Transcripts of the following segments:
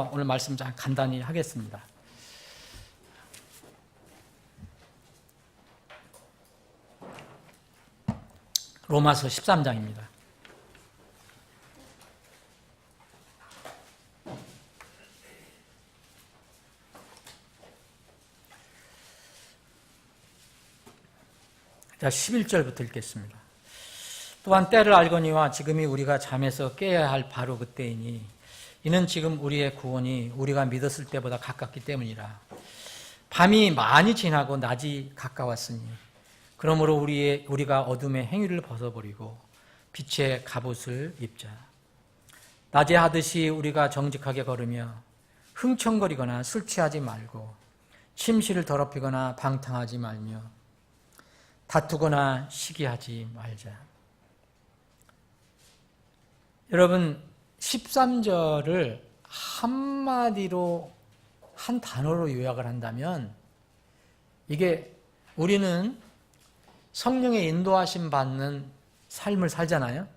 오늘 말씀 좀 간단히 하겠습니다. 로마서 13장입니다. 자, 11절부터 읽겠습니다. 또한 때를 알거니와 지금이 우리가 잠에서 깨어야 할 바로 그때이니 이는 지금 우리의 구원이 우리가 믿었을 때보다 가깝기 때문이라. 밤이 많이 지나고 낮이 가까웠으니 그러므로 우리가 어둠의 행위를 벗어버리고 빛의 갑옷을 입자. 낮에 하듯이 우리가 정직하게 걸으며 흥청거리거나 술 취하지 말고 침실을 더럽히거나 방탕하지 말며 다투거나 시기하지 말자. 여러분 13절을 한마디로 한 단어로 요약을 한다면 이게 우리는 성령의 인도하심 받는 삶을 살잖아요.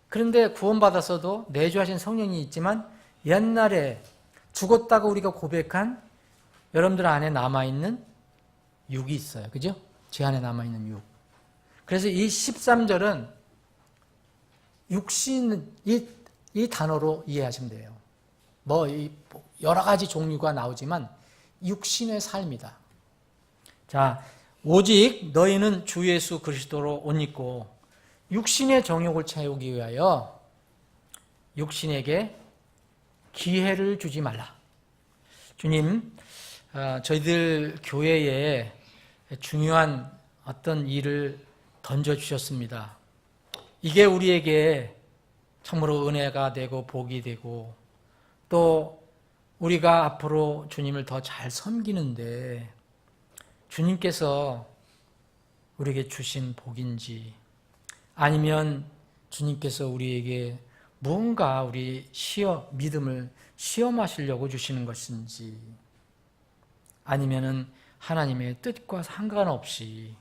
그런데 구원받았어도 내주하신 성령이 있지만 옛날에 죽었다고 우리가 고백한 여러분들 안에 남아있는 육이 있어요. 그죠? 제 안에 남아있는 육. 그래서 이 13절은 육신, 이 단어로 이해하시면 돼요. 여러 가지 종류가 나오지만 육신의 삶이다. 자, 오직 너희는 주 예수 그리스도로 옷 입고 육신의 정욕을 채우기 위하여 육신에게 기회를 주지 말라. 주님, 저희들 교회에 중요한 어떤 일을 던져주셨습니다. 이게 우리에게 참으로 은혜가 되고 복이 되고 또 우리가 앞으로 주님을 더 잘 섬기는데 주님께서 우리에게 주신 복인지 아니면 주님께서 우리에게 무언가 우리 믿음을 시험하시려고 주시는 것인지 아니면은 하나님의 뜻과 상관없이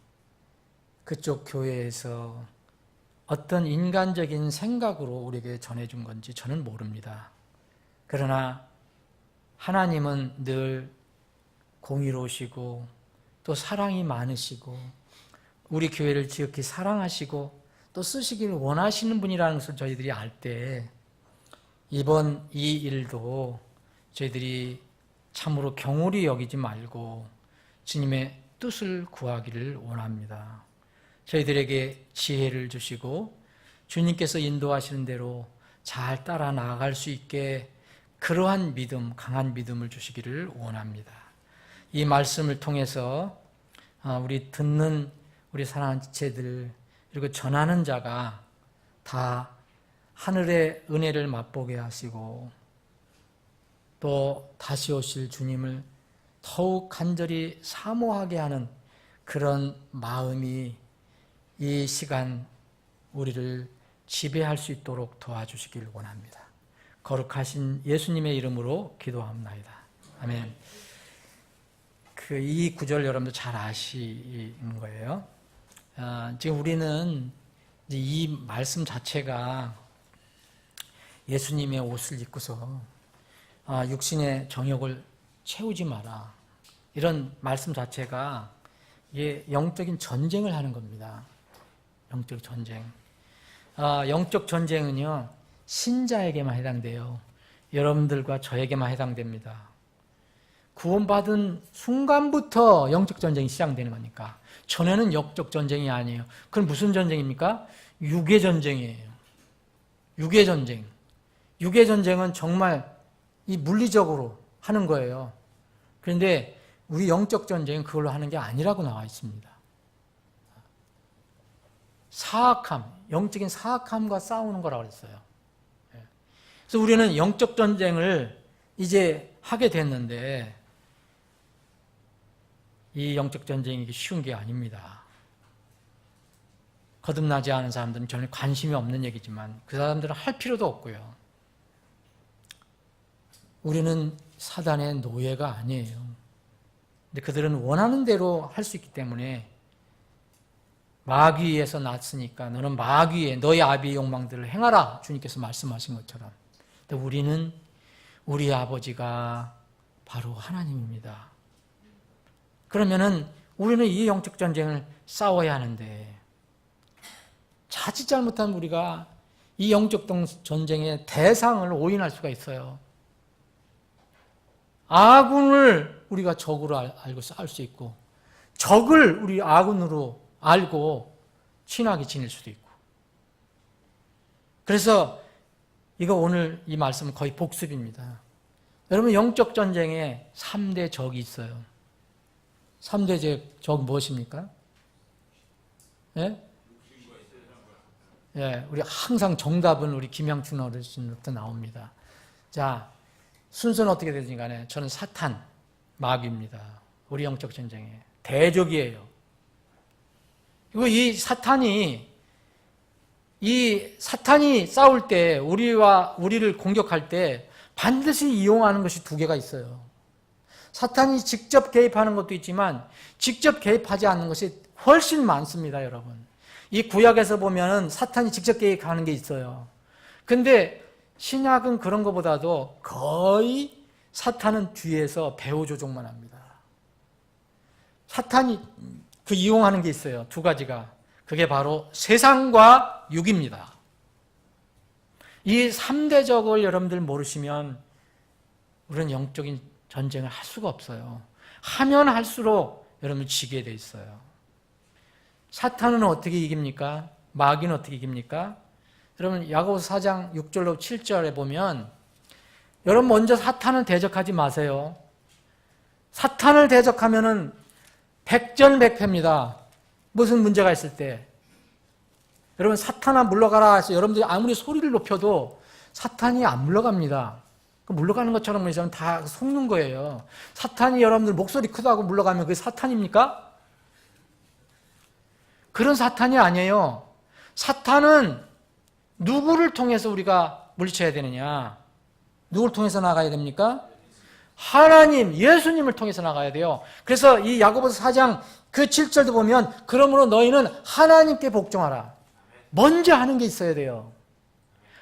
그쪽 교회에서 어떤 인간적인 생각으로 우리에게 전해준 건지 저는 모릅니다. 그러나 하나님은 늘 공의로우시고 또 사랑이 많으시고 우리 교회를 지극히 사랑하시고 또 쓰시기를 원하시는 분이라는 것을 저희들이 알 때 이번 이 일도 저희들이 참으로 경홀히 여기지 말고 주님의 뜻을 구하기를 원합니다. 저희들에게 지혜를 주시고 주님께서 인도하시는 대로 잘 따라 나아갈 수 있게 그러한 믿음, 강한 믿음을 주시기를 원합니다. 이 말씀을 통해서 우리 듣는 우리 사랑하는 지체들 그리고 전하는 자가 다 하늘의 은혜를 맛보게 하시고 또 다시 오실 주님을 더욱 간절히 사모하게 하는 그런 마음이 이 시간 우리를 지배할 수 있도록 도와주시길 원합니다. 거룩하신 예수님의 이름으로 기도합나이다. 아멘. 이 구절 여러분들 잘 아시는 거예요. 지금 우리는 이 말씀 자체가 예수님의 옷을 입고서 육신의 정욕을 채우지 마라. 이런 말씀 자체가 이게 영적인 전쟁을 하는 겁니다. 영적 전쟁. 영적 전쟁은요, 신자에게만 해당돼요. 여러분들과 저에게만 해당됩니다. 구원받은 순간부터 영적 전쟁이 시작되는 거니까. 전에는 영적 전쟁이 아니에요. 그럼 무슨 전쟁입니까? 육의 전쟁이에요. 육의 전쟁. 육의 전쟁은 정말 이 물리적으로 하는 거예요. 그런데 우리 영적 전쟁은 그걸로 하는 게 아니라고 나와 있습니다. 사악함, 영적인 사악함과 싸우는 거라고 그랬어요. 그래서 우리는 영적 전쟁을 이제 하게 됐는데 이 영적 전쟁이 쉬운 게 아닙니다. 거듭나지 않은 사람들은 전혀 관심이 없는 얘기지만 그 사람들은 할 필요도 없고요. 우리는 사단의 노예가 아니에요. 근데 그들은 원하는 대로 할 수 있기 때문에 마귀에서 났으니까 너는 마귀의 너의 아비의 욕망들을 행하라 주님께서 말씀하신 것처럼. 근데 우리는 우리 아버지가 바로 하나님입니다. 그러면은 우리는 이 영적 전쟁을 싸워야 하는데 자칫 잘못하면 우리가 이 영적 전쟁의 대상을 오인할 수가 있어요. 아군을 우리가 적으로 알고 싸울 수 있고 적을 우리 아군으로 알고 친하게 지낼 수도 있고. 그래서 이거 오늘 이 말씀은 거의 복습입니다. 여러분 영적 전쟁에 3대 적이 있어요. 3대 적 무엇입니까? 예? 예, 우리 항상 정답은 우리 김양춘 어르신부터 나옵니다. 자, 순서는 어떻게 되든지 간에 저는 사탄, 마귀입니다. 우리 영적 전쟁에 대적이에요. 그리고 이 사탄이 싸울 때 우리를 공격할 때 반드시 이용하는 것이 두 개가 있어요. 사탄이 직접 개입하는 것도 있지만 직접 개입하지 않는 것이 훨씬 많습니다, 여러분. 이 구약에서 보면 사탄이 직접 개입하는 게 있어요. 근데 신약은 그런 것보다도 거의 사탄은 뒤에서 배후 조종만 합니다. 사탄이 이용하는 게 있어요. 두 가지가. 그게 바로 세상과 육입니다. 이 3대 적을 여러분들 모르시면 우리는 영적인 전쟁을 할 수가 없어요. 하면 할수록 여러분 지게 돼 있어요. 사탄은 어떻게 이깁니까? 마귀는 어떻게 이깁니까? 여러분 야고보서 4장 6절로 7절에 보면 여러분 먼저 사탄을 대적하지 마세요. 사탄을 대적하면은 백전백패입니다. 무슨 문제가 있을 때. 여러분 사탄아 물러가라 해서 여러분들이 아무리 소리를 높여도 사탄이 안 물러갑니다. 물러가는 것처럼 보이지만 다 속는 거예요. 사탄이 여러분들 목소리 크다고 물러가면 그게 사탄입니까? 그런 사탄이 아니에요. 사탄은 누구를 통해서 우리가 물리쳐야 되느냐? 누구를 통해서 나가야 됩니까? 하나님, 예수님을 통해서 나가야 돼요. 그래서 이 야고보서 4장 그 7절도 보면 그러므로 너희는 하나님께 복종하라. 먼저 하는 게 있어야 돼요.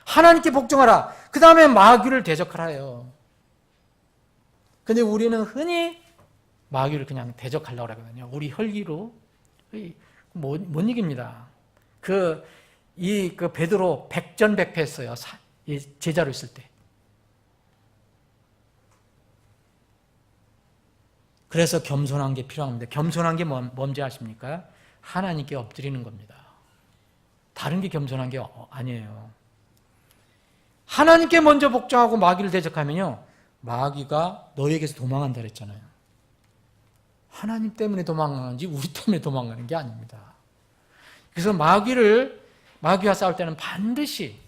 하나님께 복종하라. 그 다음에 마귀를 대적하라요. 근데 우리는 흔히 마귀를 그냥 대적하려고 하거든요. 우리 혈기로 못 이깁니다. 베드로 백전백패했어요. 제자로 있을 때. 그래서 겸손한 게 필요합니다. 겸손한 게 뭔지 아십니까? 하나님께 엎드리는 겁니다. 다른 게 겸손한 게 아니에요. 하나님께 먼저 복종하고 마귀를 대적하면요, 마귀가 너희에게서 도망한다 그랬잖아요. 하나님 때문에 도망가는지 우리 때문에 도망가는 게 아닙니다. 그래서 마귀와 싸울 때는 반드시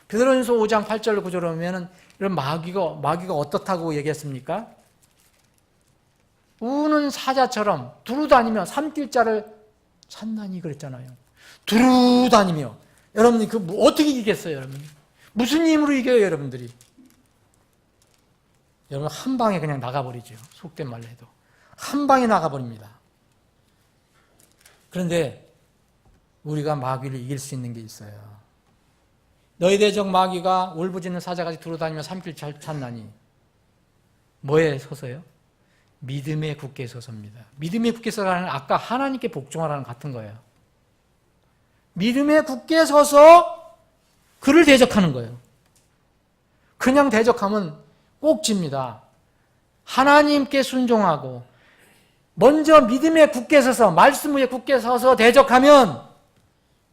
베드로전서 5장 8절 9절에 보면은 이런 마귀가 어떻다고 얘기했습니까? 우는 사자처럼 두루다니며 삼킬자를 찾나니 그랬잖아요. 두루다니며. 여러분이 어떻게 이기겠어요, 여러분? 무슨 힘으로 이겨요, 여러분들이? 여러분 한 방에 그냥 나가버리죠. 속된 말로 해도. 한 방에 나가버립니다. 그런데 우리가 마귀를 이길 수 있는 게 있어요. 너희 대적 마귀가 울부짖는 사자같이 두루다니며 삼킬 찾나니. 뭐에 서서요? 믿음에 굳게 서서입니다. 믿음에 굳게 서라는 아까 하나님께 복종하라는 같은 거예요. 믿음에 굳게 서서 그를 대적하는 거예요. 그냥 대적하면 꼭 집니다. 하나님께 순종하고 먼저 믿음에 굳게 서서 말씀 위에 굳게 서서 대적하면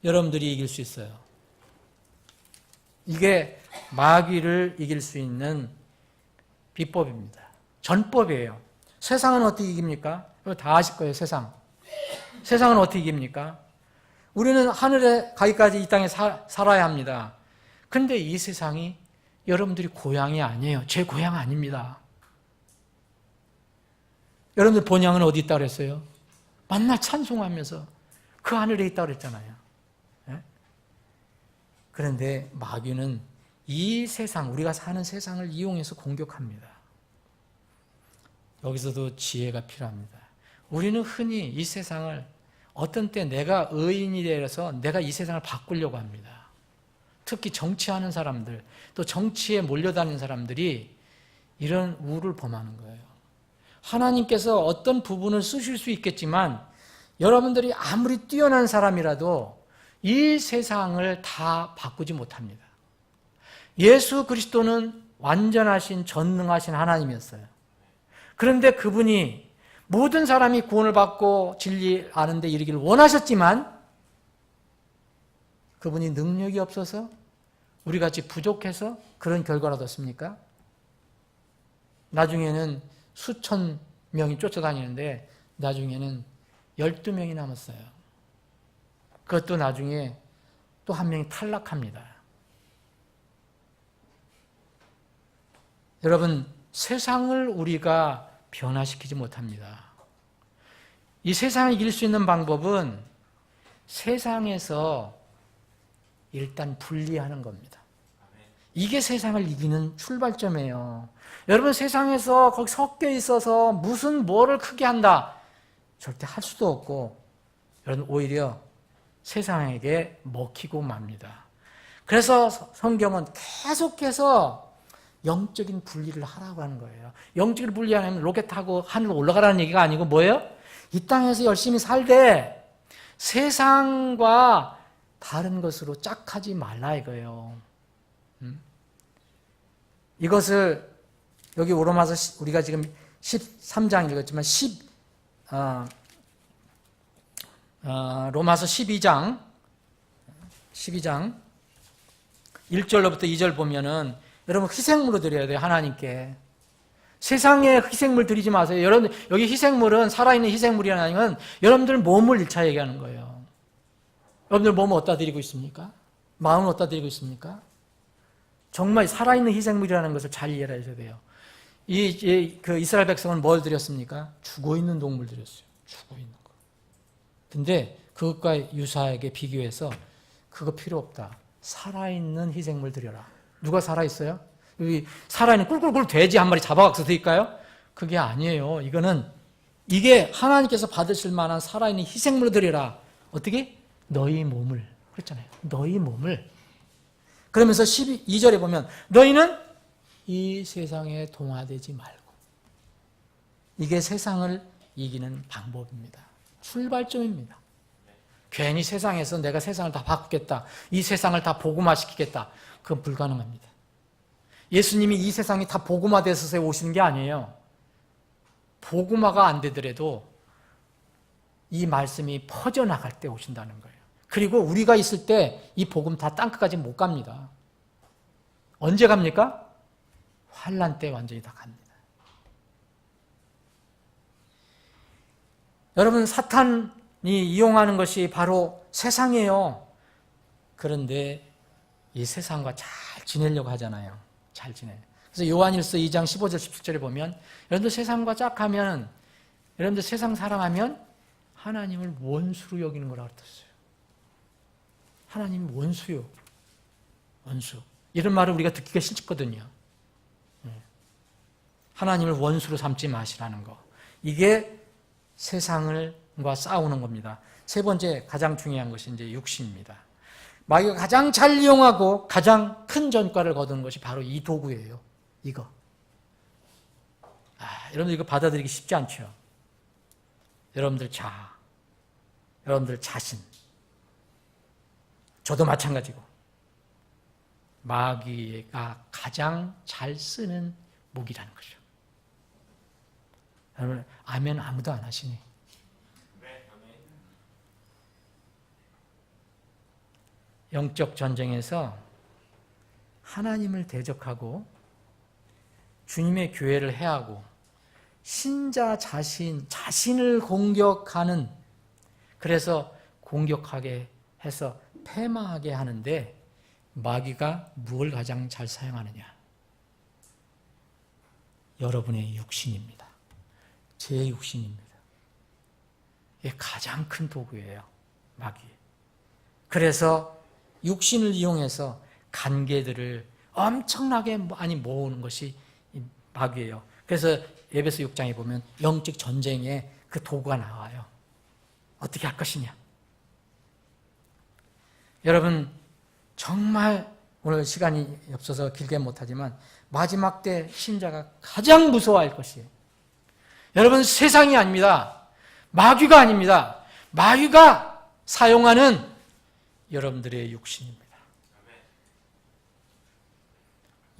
여러분들이 이길 수 있어요. 이게 마귀를 이길 수 있는 비법입니다. 전법이에요. 세상은 어떻게 이깁니까? 다 아실 거예요, 세상. 세상은 어떻게 이깁니까? 우리는 하늘에 가기까지 이 땅에 살아야 합니다. 그런데 이 세상이 여러분들이 고향이 아니에요. 제 고향 아닙니다. 여러분들 본향은 어디 있다고 그랬어요? 만날 찬송하면서 그 하늘에 있다고 그랬잖아요. 네? 그런데 마귀는 이 세상, 우리가 사는 세상을 이용해서 공격합니다. 여기서도 지혜가 필요합니다. 우리는 흔히 이 세상을 어떤 때 내가 의인이 되어서 내가 이 세상을 바꾸려고 합니다. 특히 정치하는 사람들, 또 정치에 몰려다니는 사람들이 이런 우를 범하는 거예요. 하나님께서 어떤 부분을 쓰실 수 있겠지만 여러분들이 아무리 뛰어난 사람이라도 이 세상을 다 바꾸지 못합니다. 예수 그리스도는 완전하신 전능하신 하나님이었어요. 그런데 그분이 모든 사람이 구원을 받고 진리 아는 데 이르기를 원하셨지만 그분이 능력이 없어서 우리같이 부족해서 그런 결과를 얻었습니까? 나중에는 수천 명이 쫓아다니는데 나중에는 12명이 남았어요. 그것도 나중에 또 한 명이 탈락합니다. 여러분, 세상을 우리가 변화시키지 못합니다. 이 세상을 이길 수 있는 방법은 세상에서 일단 분리하는 겁니다. 이게 세상을 이기는 출발점이에요. 여러분, 세상에서 거기 섞여 있어서 무슨 뭐를 크게 한다. 절대 할 수도 없고, 여러분, 오히려 세상에게 먹히고 맙니다. 그래서 성경은 계속해서 영적인 분리를 하라고 하는 거예요. 영적인 분리하면 로켓 타고 하늘로 올라가라는 얘기가 아니고 뭐예요? 이 땅에서 열심히 살되 세상과 다른 것으로 짝하지 말라 이거예요. 이것을 여기 로마서 우리가 지금 13장 읽었지만 로마서 12장 1절로부터 2절 보면은 여러분 희생물로 드려야 돼요. 하나님께. 세상에 희생물 드리지 마세요. 여러분 여기 희생물은 살아있는 희생물이라는 여러분들 몸을 1차 얘기하는 거예요. 여러분들 몸을 어디다 드리고 있습니까? 마음을 어디다 드리고 있습니까? 정말 살아있는 희생물이라는 것을 잘 이해를 하셔야 돼요. 그 이스라엘 백성은 뭘 드렸습니까? 죽어있는 동물 드렸어요. 죽어있는 거. 근데 그것과 유사하게 비교해서 그거 필요 없다. 살아있는 희생물 드려라. 누가 살아있어요? 여기 살아있는 꿀꿀꿀 돼지 한 마리 잡아가서 드릴까요? 그게 아니에요. 이게 하나님께서 받으실 만한 살아있는 희생물로 드리라. 어떻게? 너희 몸을. 그랬잖아요. 너희 몸을. 그러면서 12절에 보면 너희는 이 세상에 동화되지 말고. 이게 세상을 이기는 방법입니다. 출발점입니다. 괜히 세상에서 내가 세상을 다 바꾸겠다. 이 세상을 다 복음화시키겠다. 그건 불가능합니다. 예수님이 이 세상이 다 복음화돼서 오시는 게 아니에요. 복음화가 안 되더라도 이 말씀이 퍼져나갈 때 오신다는 거예요. 그리고 우리가 있을 때 이 복음 다 땅끝까지 못 갑니다. 언제 갑니까? 환난 때 완전히 다 갑니다. 여러분, 사탄이 이용하는 것이 바로 세상이에요. 그런데 이 세상과 잘 지내려고 하잖아요. 잘 지내. 그래서 요한일서 2장 15절 17절에 보면 여러분들 세상과 짝하면 여러분들 세상 사랑하면 하나님을 원수로 여기는 거라고 그랬어요. 하나님 원수요. 원수. 이런 말을 우리가 듣기가 싫거든요. 하나님을 원수로 삼지 마시라는 거. 이게 세상과 싸우는 겁니다. 세 번째 가장 중요한 것이 이제 육신입니다. 마귀가 가장 잘 이용하고 가장 큰 전과를 거두는 것이 바로 이 도구예요. 이거. 여러분들 이거 받아들이기 쉽지 않죠? 여러분들 자아, 여러분들 자신. 저도 마찬가지고. 마귀가 가장 잘 쓰는 무기라는 거죠. 여러분, 아멘 아무도 안 하시니? 영적 전쟁에서 하나님을 대적하고 주님의 교회를 해하고 신자 자신을 공격하는, 그래서 공격하게 해서 패망하게 하는데 마귀가 무엇을 가장 잘 사용하느냐? 여러분의 육신입니다. 제 육신입니다. 이게 가장 큰 도구예요. 마귀. 그래서 육신을 이용해서 관계들을 엄청나게 많이 모으는 것이 마귀예요. 그래서 에베소 6장에 보면 영적 전쟁에 그 도구가 나와요. 어떻게 할 것이냐. 여러분, 정말 오늘 시간이 없어서 길게 못하지만 마지막 때 신자가 가장 무서워할 것이에요. 여러분, 세상이 아닙니다. 마귀가 아닙니다. 마귀가 사용하는 여러분들의 육신입니다.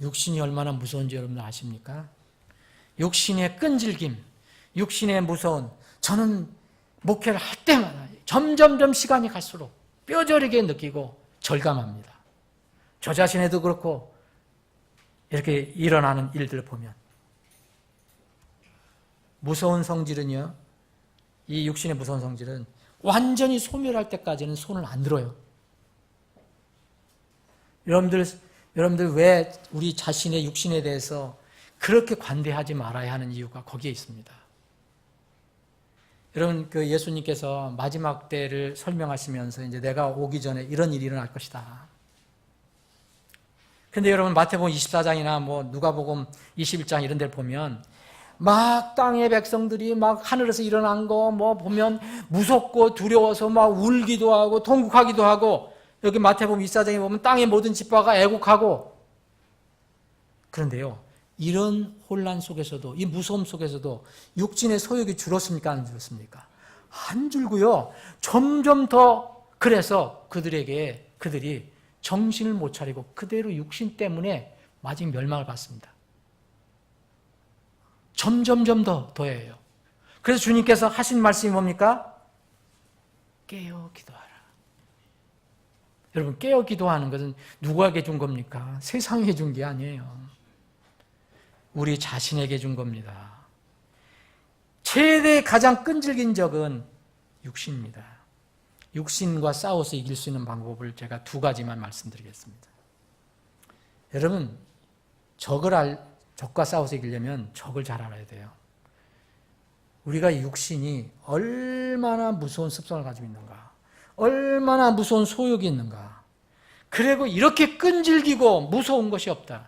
육신이 얼마나 무서운지 여러분 아십니까? 육신의 끈질김, 육신의 무서운, 저는 목회를 할 때마다 점점점 시간이 갈수록 뼈저리게 느끼고 절감합니다. 저 자신에도 그렇고 이렇게 일어나는 일들을 보면 무서운 성질은요, 이 육신의 무서운 성질은 완전히 소멸할 때까지는 손을 안 들어요. 여러분들 왜 우리 자신의 육신에 대해서 그렇게 관대하지 말아야 하는 이유가 거기에 있습니다. 여러분, 그 예수님께서 마지막 때를 설명하시면서 이제 내가 오기 전에 이런 일이 일어날 것이다. 근데 여러분, 마태복음 24장이나 뭐 누가복음 21장 이런 데를 보면 막 땅의 백성들이 막 하늘에서 일어난 거 뭐 보면 무섭고 두려워서 막 울기도 하고 통곡하기도 하고, 여기 마태복음 24장에 보면 땅의 모든 지파가 애국하고. 그런데요, 이런 혼란 속에서도, 이 무서움 속에서도 육신의 소욕이 줄었습니까? 안 줄었습니까? 안 줄고요, 점점 더, 그래서 그들이 정신을 못 차리고 그대로 육신 때문에 마지막 멸망을 받습니다. 점점점 더해요. 그래서 주님께서 하신 말씀이 뭡니까? 깨어 기도하라. 여러분, 깨어 기도하는 것은 누구에게 준 겁니까? 세상에 준 게 아니에요. 우리 자신에게 준 겁니다. 최대 가장 끈질긴 적은 육신입니다. 육신과 싸워서 이길 수 있는 방법을 제가 두 가지만 말씀드리겠습니다. 여러분, 적과 싸워서 이기려면 적을 잘 알아야 돼요. 우리가 육신이 얼마나 무서운 습성을 가지고 있는가, 얼마나 무서운 소욕이 있는가, 그리고 이렇게 끈질기고 무서운 것이 없다.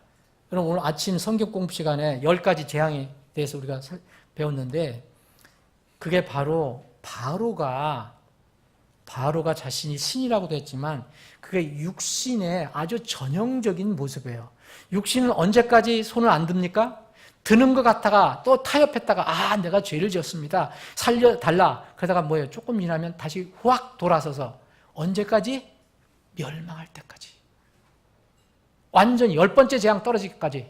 여러분, 오늘 아침 성경 공부 시간에 10가지 재앙에 대해서 우리가 배웠는데, 그게 바로 바로가 자신이 신이라고도 했지만 그게 육신의 아주 전형적인 모습이에요. 육신은 언제까지 손을 안 듭니까? 드는 것 같다가 또 타협했다가 내가 죄를 지었습니다, 살려달라 그러다가 뭐예요? 조금 지나면 다시 후악 돌아서서 언제까지? 멸망할 때까지, 완전히 10번째 재앙 떨어지기까지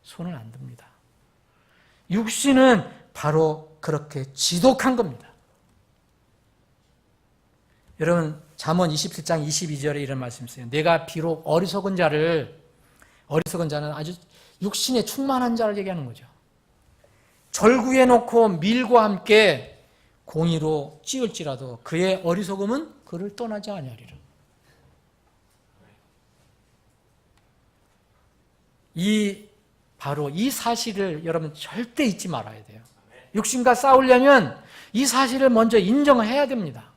손을 안 듭니다. 육신은 바로 그렇게 지독한 겁니다. 여러분, 잠언 27장 22절에 이런 말씀이 있어요. 내가 비록 어리석은 자는 아주 육신에 충만한 자를 얘기하는 거죠. 절구에 놓고 밀과 함께 공의로 찌을지라도 그의 어리석음은 그를 떠나지 아니하리라. 바로 이 사실을 여러분 절대 잊지 말아야 돼요. 육신과 싸우려면 이 사실을 먼저 인정해야 됩니다.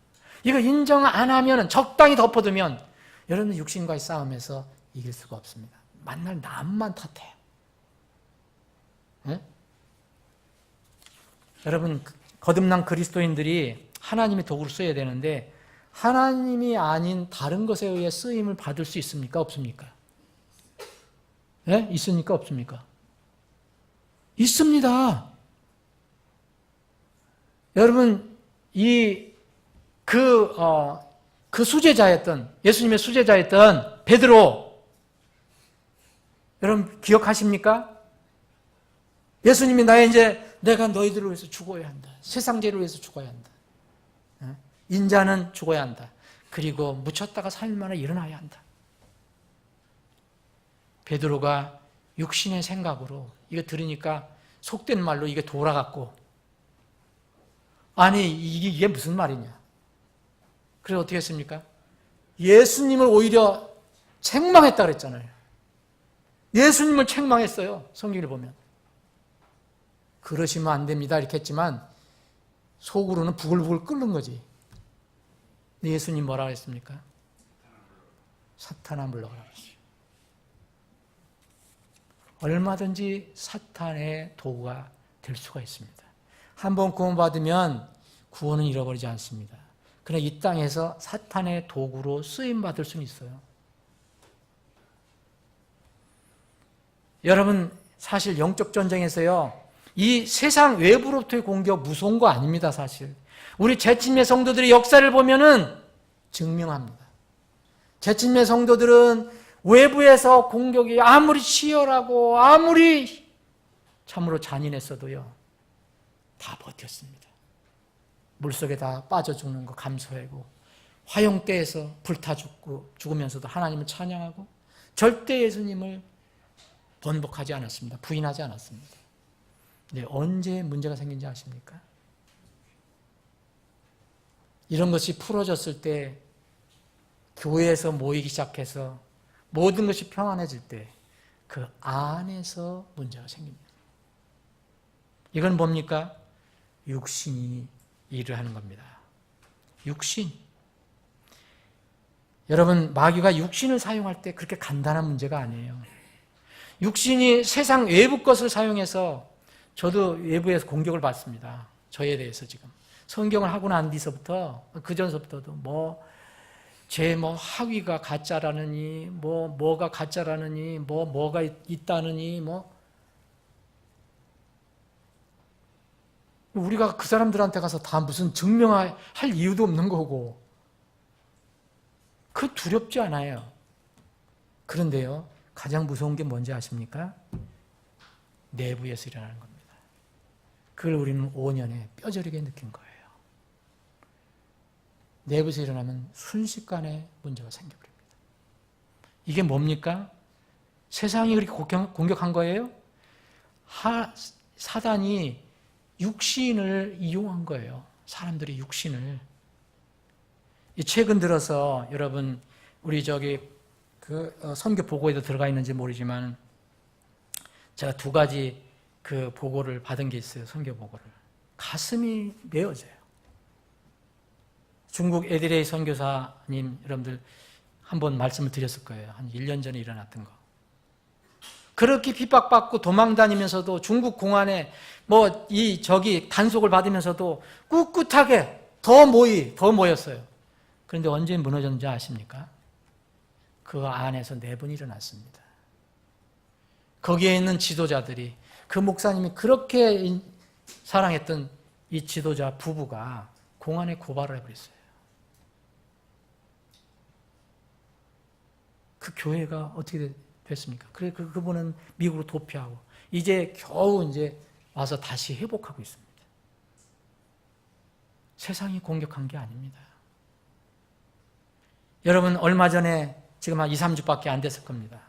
이거 인정 안 하면, 적당히 덮어두면 여러분 육신과의 싸움에서 이길 수가 없습니다. 만날 남만 탓해요. 네? 여러분, 거듭난 그리스도인들이 하나님의 도구를 써야 되는데 하나님이 아닌 다른 것에 의해 쓰임을 받을 수 있습니까? 없습니까? 네? 있습니까? 없습니까? 있습니다. 여러분, 그 수제자였던, 예수님의 수제자였던 베드로, 여러분 기억하십니까? 예수님이 내가 너희들을 위해서 죽어야 한다, 세상 죄를 위해서 죽어야 한다, 인자는 죽어야 한다, 그리고 묻혔다가 3일 만에 일어나야 한다. 베드로가 육신의 생각으로 이거 들으니까 속된 말로 이게 돌아갔고, 아니 이게 무슨 말이냐, 그래서 어떻게 했습니까? 예수님을 오히려 책망했다 그랬잖아요. 예수님을 책망했어요. 성경을 보면. 그러시면 안 됩니다 이렇게 했지만 속으로는 부글부글 끓는 거지. 근데 예수님 뭐라고 했습니까? 사탄아 물러가라 그랬어요. 얼마든지 사탄의 도구가 될 수가 있습니다. 한번 구원받으면 구원은 잃어버리지 않습니다. 그러나 이 땅에서 사탄의 도구로 쓰임받을 수는 있어요. 여러분, 사실 영적 전쟁에서요, 이 세상 외부로부터의 공격 무서운 거 아닙니다, 사실. 우리 재침례 성도들의 역사를 보면은 증명합니다. 재침례 성도들은 외부에서 공격이 아무리 치열하고 아무리 참으로 잔인했어도요, 다 버텼습니다. 물속에 다 빠져 죽는 거 감수하고, 화용대에서 불타 죽으면서도 하나님을 찬양하고, 절대 예수님을 번복하지 않았습니다. 부인하지 않았습니다. 네, 언제 문제가 생긴지 아십니까? 이런 것이 풀어졌을 때, 교회에서 모이기 시작해서 모든 것이 평안해질 때 그 안에서 문제가 생깁니다. 이건 뭡니까? 육신이 일을 하는 겁니다. 육신. 여러분, 마귀가 육신을 사용할 때 그렇게 간단한 문제가 아니에요. 육신이 세상 외부 것을 사용해서, 저도 외부에서 공격을 받습니다. 저에 대해서 지금. 성경을 하고 난 뒤서부터, 그전서부터도 제 학위가 가짜라느니, 뭐가 가짜라느니, 뭐가 있다느니, 우리가 그 사람들한테 가서 다 무슨 증명할 이유도 없는 거고, 그 두렵지 않아요. 그런데요, 가장 무서운 게 뭔지 아십니까? 내부에서 일어나는 겁니다. 그걸 우리는 5년에 뼈저리게 느낀 거예요. 내부에서 일어나면 순식간에 문제가 생겨버립니다. 이게 뭡니까? 세상이 그렇게 공격한 거예요? 사단이 육신을 이용한 거예요. 사람들이 육신을. 최근 들어서 여러분, 우리 선교 보고에도 들어가 있는지 모르지만, 제가 2가지 그 보고를 받은 게 있어요. 선교 보고를. 가슴이 메어져요. 중국 에드레이 선교사님, 여러분들 한번 말씀을 드렸을 거예요. 한 1년 전에 일어났던 거. 그렇게 핍박받고 도망다니면서도 중국 공안에 단속을 받으면서도 꿋꿋하게 더 모였어요. 그런데 언제 무너졌는지 아십니까? 그 안에서 내분이 일어났습니다. 거기에 있는 지도자들이, 그 목사님이 그렇게 사랑했던 이 지도자 부부가 공안에 고발을 해버렸어요. 그 교회가 어떻게 됐습니까? 그래, 그분은 미국으로 도피하고, 이제 겨우 와서 다시 회복하고 있습니다. 세상이 공격한 게 아닙니다. 여러분, 얼마 전에, 지금 한 2, 3주밖에 안 됐을 겁니다.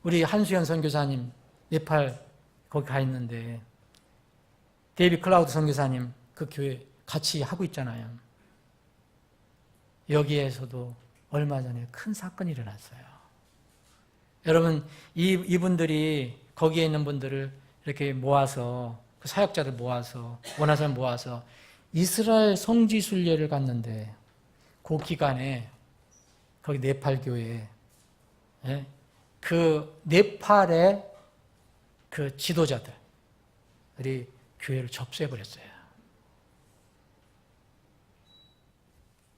우리 한수연 선교사님, 네팔 거기 가 있는데, 데이비 클라우드 선교사님 그 교회 같이 하고 있잖아요. 여기에서도 얼마 전에 큰 사건이 일어났어요. 여러분, 이분들이 거기에 있는 분들을 이렇게 모아서, 그 사역자들 모아서, 원하는 사람 모아서 이스라엘 성지 순례를 갔는데, 그 기간에 거기 네팔 교회에, 그 네팔의 그 지도자들이 교회를 접수해버렸어요.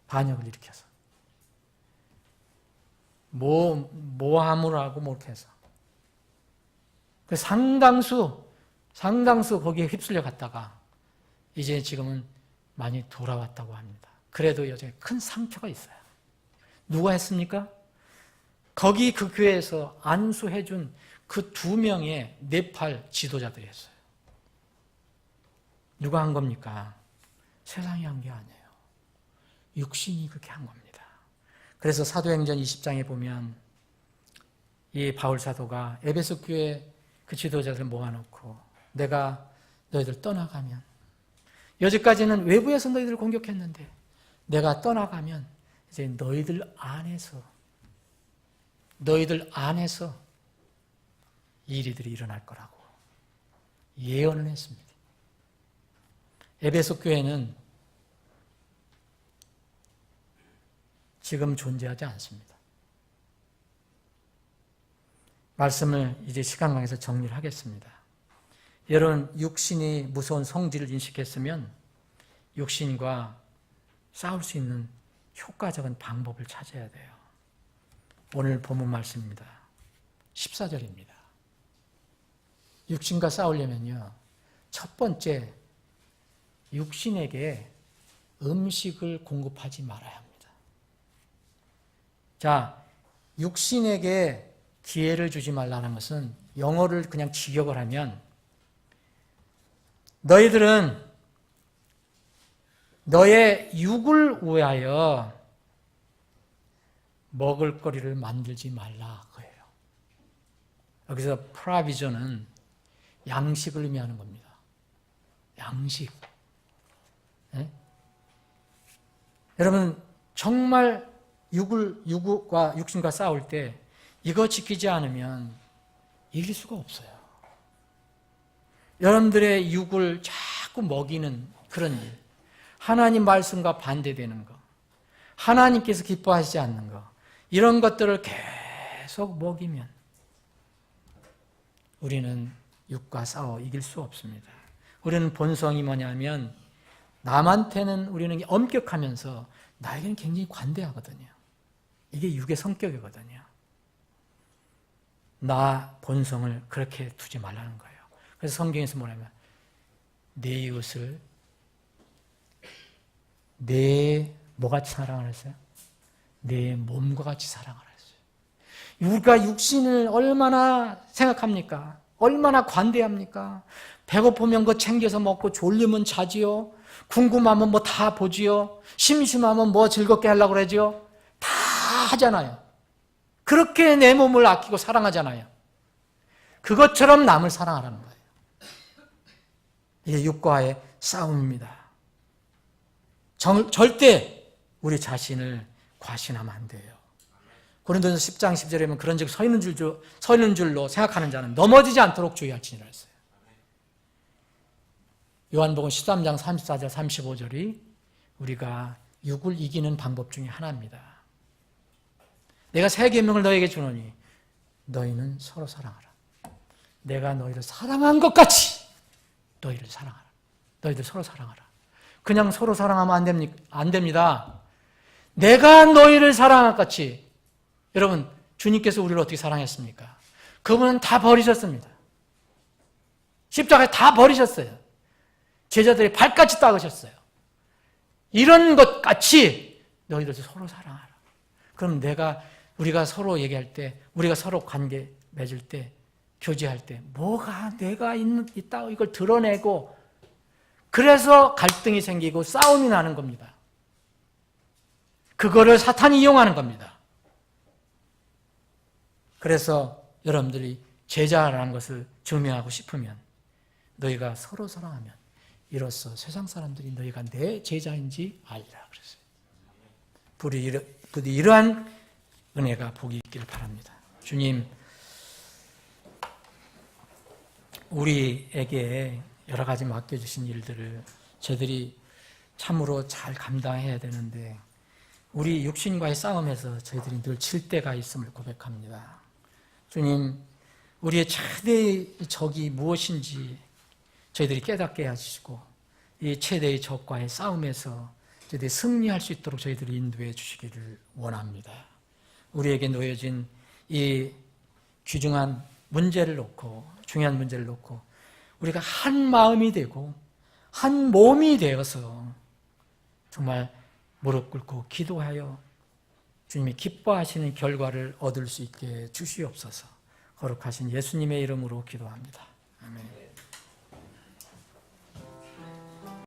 반역을 일으켜서. 모함을 하고 이렇게 해서. 그 상당수 거기에 휩쓸려 갔다가, 이제 지금은 많이 돌아왔다고 합니다. 그래도 여전히 큰 상처가 있어요. 누가 했습니까? 거기 그 교회에서 안수해준 그 2명의 네팔 지도자들이 했어요. 누가 한 겁니까? 세상이 한 게 아니에요. 육신이 그렇게 한 겁니다. 그래서 사도행전 20장에 보면 이 바울 사도가 에베소 교회 그 지도자들 모아놓고, 내가 너희들 떠나가면, 여지까지는 외부에서 너희들을 공격했는데 내가 떠나가면 이제 너희들 안에서 일들이 일어날 거라고 예언을 했습니다. 에베소 교회는 지금 존재하지 않습니다. 말씀을 이제 시간 관계에서 정리를 하겠습니다. 여러분, 육신이 무서운 성질을 인식했으면 육신과 싸울 수 있는 효과적인 방법을 찾아야 돼요. 오늘 본문 말씀입니다. 14절입니다. 육신과 싸우려면요, 첫 번째, 육신에게 음식을 공급하지 말아야 합니다. 자, 육신에게 기회를 주지 말라는 것은 영어를 그냥 직역을 하면 너희들은 너의 육을 위하여 먹을거리를 만들지 말라 그거예요. 여기서 provision은 양식을 의미하는 겁니다. 양식. 네? 여러분 정말 육과 육신과 싸울 때 이거 지키지 않으면 이길 수가 없어요. 여러분들의 육을 자꾸 먹이는 그런 일, 하나님 말씀과 반대되는 거, 하나님께서 기뻐하시지 않는 거, 이런 것들을 계속 먹이면 우리는 육과 싸워 이길 수 없습니다. 우리는 본성이 뭐냐면 남한테는 우리는 엄격하면서 나에게는 굉장히 관대하거든요. 이게 육의 성격이거든요. 나 본성을 그렇게 두지 말라는 거예요. 그래서 성경에서 뭐냐면 내 이웃을 내 뭐같이 사랑을 했어요? 내 몸과 같이 사랑을 했어요. 우리가 육신을 얼마나 생각합니까? 얼마나 관대합니까? 배고프면 그거 챙겨서 먹고 졸리면 자지요. 궁금하면 뭐 다 보지요. 심심하면 뭐 즐겁게 하려고 그러지요. 다 하잖아요. 그렇게 내 몸을 아끼고 사랑하잖아요. 그것처럼 남을 사랑하라는 거예요. 이게 육과의 싸움입니다. 절대 우리 자신을 과신하면 안 돼요. 고린도전서 10장 10절에 보면 그런즉 서 있는 줄로 생각하는 자는 넘어지지 않도록 주의할지니라 했어요. 요한복음 13장 34절 35절이 우리가 육을 이기는 방법 중에 하나입니다. 내가 새 계명을 너에게 주노니 너희는 서로 사랑하라. 내가 너희를 사랑한 것 같이 너희를 사랑하라. 너희들 서로 사랑하라. 그냥 서로 사랑하면 안 됩니다. 내가 너희를 사랑한 것 같이. 여러분, 주님께서 우리를 어떻게 사랑했습니까? 그분은 다 버리셨습니다. 십자가에 다 버리셨어요. 제자들이 발까지 닦으셨어요. 이런 것 같이 너희들 서로 사랑하라. 그럼 우리가 서로 얘기할 때, 우리가 서로 관계 맺을 때, 교제할 때, 내가 있다, 이걸 드러내고, 그래서 갈등이 생기고 싸움이 나는 겁니다. 그거를 사탄이 이용하는 겁니다. 그래서 여러분들이 제자라는 것을 증명하고 싶으면 너희가 서로 사랑하면 이로써 세상 사람들이 너희가 내 제자인지 알리라 그랬어요. 부디 이러한 은혜가 복이 있기를 바랍니다. 주님, 우리에게 여러 가지 맡겨주신 일들을 저희들이 참으로 잘 감당해야 되는데 우리 육신과의 싸움에서 저희들이 늘 질 때가 있음을 고백합니다. 주님, 우리의 최대의 적이 무엇인지 저희들이 깨닫게 해주시고 이 최대의 적과의 싸움에서 저희들이 승리할 수 있도록 저희들이 인도해 주시기를 원합니다. 우리에게 놓여진 이 귀중한 문제를 놓고, 중요한 문제를 놓고 우리가 한 마음이 되고 한 몸이 되어서 정말 무릎 꿇고 기도하여 주님이 기뻐하시는 결과를 얻을 수 있게 주시옵소서. 거룩하신 예수님의 이름으로 기도합니다. 아멘.